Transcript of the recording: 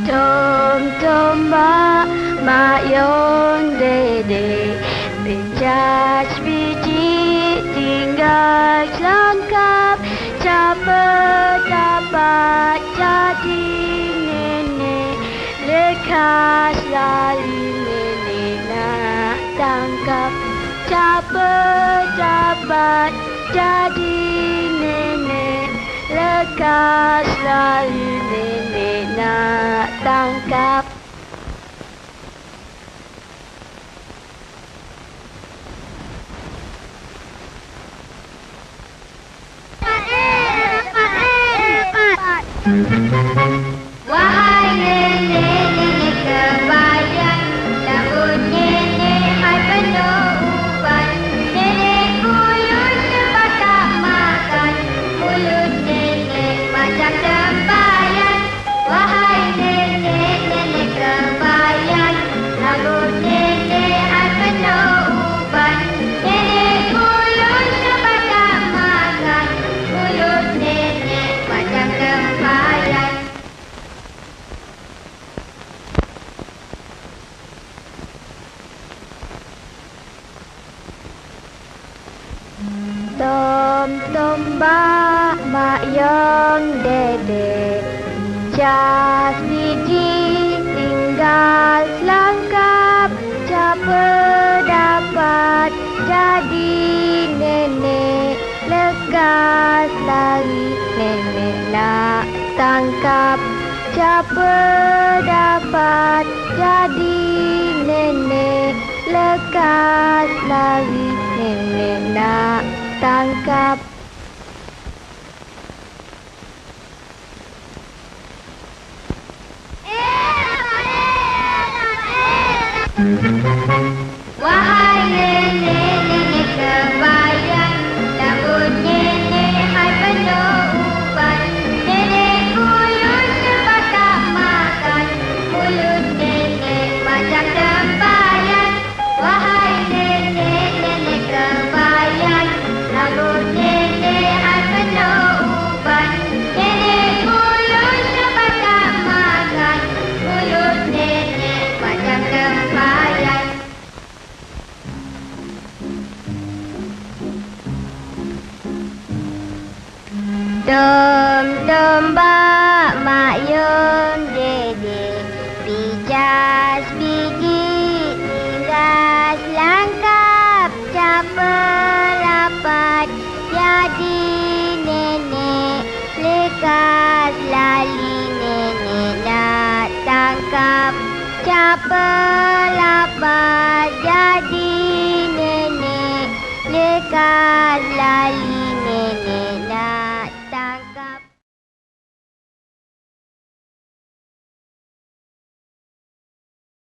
Tomba mayong dede Pecah biji tinggal selangkap Siapa dapat jadi nenek Lekas lali nenek nak tangkap Siapa dapat jadi nenek Lekas lali nenek nak tangkap Wahai nenek-nenek kebaya, daun nenek hai penuh uban. Nenek kuyup sebab tak makan, mulut nenek macam tempayan. Wahai nenek-nenek kebaya, daun nenek hai penuh uban. Nenek kuyup sebab tak makan, mulut nenek macam tempayan. Tomba mayong dede Cas biji tinggal selangkap Siapa dapat jadi nenek Lekas lari nenek nak tangkap Siapa dapat jadi nenek Lekas lari nenek nak tangkap Wahai nenek-nenek kebaya, daun nenek hai penuh uban. Nenek kuyup sebab tak makan, mulut nenek macam tempayan. Wahai nenek-nenek kebaya, daun nenek hai penuh uban. Nenek kuyup sebab tak makan, mulut nenek macam tempayan. Tomba mayong dede Pijas biji tinggal selangkap Siapa dapat jadi nenek Lekas lali nenek nak tangkap Siapa